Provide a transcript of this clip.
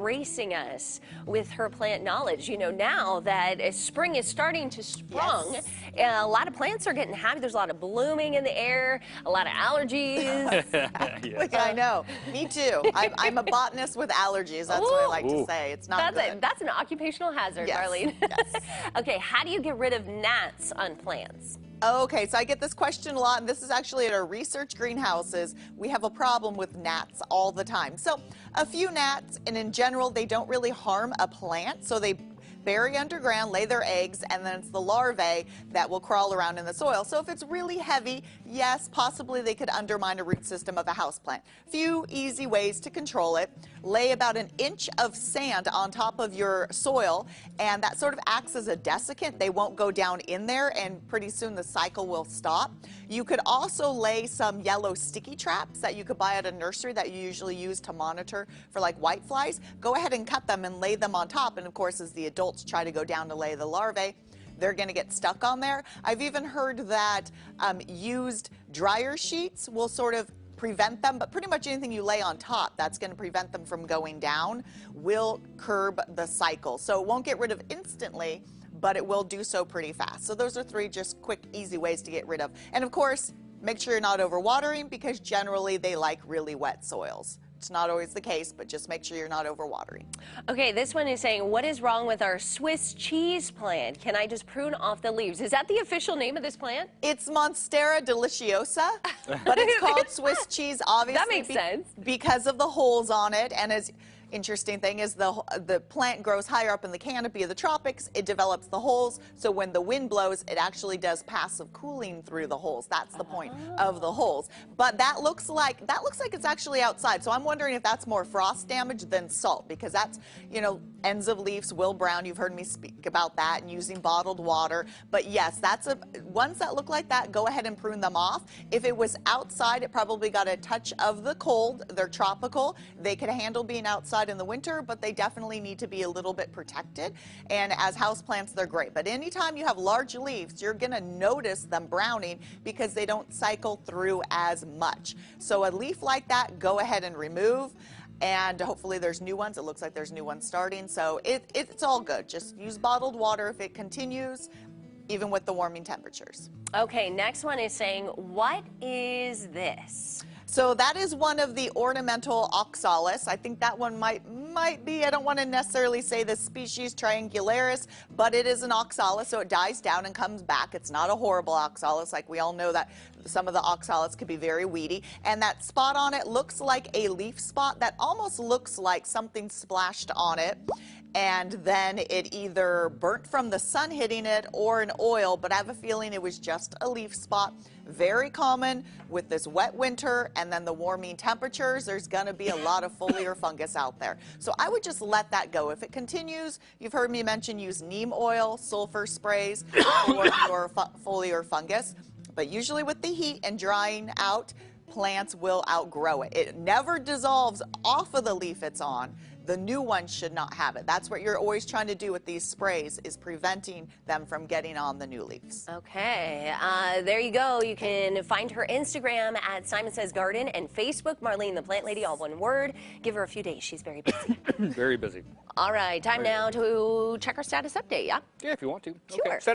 gracing us with her plant knowledge. You know, now that spring is starting to sprung, Yes. a lot of plants are getting happy. There's a lot of blooming in the air, a lot of allergies. Yes. I know. Me too. I'm a botanist with allergies. That's what I like to say. It's not good. That's an occupational hazard, Yes. Marlene. Yes. Okay, how do you get rid of gnats on plants? Okay, so I get this question a lot, and this is actually at our research greenhouses. We have a problem with gnats all the time. So a few gnats, and in general, they don't really harm a plant. So they bury underground, lay their eggs, and then it's the larvae that will crawl around in the soil. So if it's really heavy, yes, possibly they could undermine a root system of a houseplant. Few easy ways to control it. Lay about an inch of sand on top of your soil, and that sort of acts as a desiccant. They won't go down in there, and pretty soon the cycle will stop. You could also lay some yellow sticky traps that you could buy at a nursery that you usually use to monitor for like whiteflies. Go ahead and cut them and lay them on top, and of course as the adults try to go down to lay the larvae, they're going to get stuck on there. I've even heard that used dryer sheets will sort of prevent them, but pretty much anything you lay on top that's going to prevent them from going down will curb the cycle. So it won't get rid of instantly, but it will do so pretty fast. So those are three just quick, easy ways to get rid of. And of course, make sure you're not overwatering, because generally they like really wet soils. It's not always the case, but just make sure you're not overwatering. Okay, this one is saying, what is wrong with our Swiss cheese plant? Can I just prune off the leaves? Is that the official name of this plant? It's Monstera deliciosa, but it's called Swiss cheese, obviously. That makes sense. Because of the holes on it, and as interesting thing is the plant grows higher up in the canopy of the tropics. It develops the holes, so when the wind blows, it actually does passive cooling through the holes. That's the point of the holes. But that looks like it's actually outside. So I'm wondering if that's more frost damage than salt, because that's, you know, ends of leaves will brown. You've heard me speak about that and using bottled water. But yes, ones that look like that, go ahead and prune them off. If it was outside, it probably got a touch of the cold. They're tropical. They could handle being outside in the winter, but they definitely need to be a little bit protected. And as houseplants, they're great. But anytime you have large leaves, you're going to notice them browning because they don't cycle through as much. So a leaf like that, go ahead and remove. And hopefully there's new ones. It looks like there's new ones starting. So it's all good. Just use bottled water if it continues, even with the warming temperatures. Okay, next one is saying, what is this? So that is one of the ornamental oxalis. I think that one might be, I don't want to necessarily say the species triangularis, but it is an oxalis, so it dies down and comes back. It's not a horrible oxalis. Like we all know that some of the oxalis could be very weedy. And that spot on it looks like a leaf spot that almost looks like something splashed on it. And then it either burnt from the sun hitting it or an oil, but I have a feeling it was just a leaf spot. Very common with this wet winter and then the warming temperatures. There's going to be a lot of foliar fungus out there. So I would just let that go. If it continues, you've heard me mention use neem oil, sulfur sprays for your foliar fungus. But usually with the heat and drying out, plants will outgrow it. It never dissolves off of the leaf it's on. The new one should not have it. That's what you're always trying to do with these sprays, is preventing them from getting on the new leaves. Okay, there you go. You can find her Instagram at Simon Says Garden and Facebook, Marlene the Plant Lady, all one word. Give her a few days. She's very busy. Very busy. All right, time now to check our status update, yeah? Yeah, if you want to. Sure. Okay.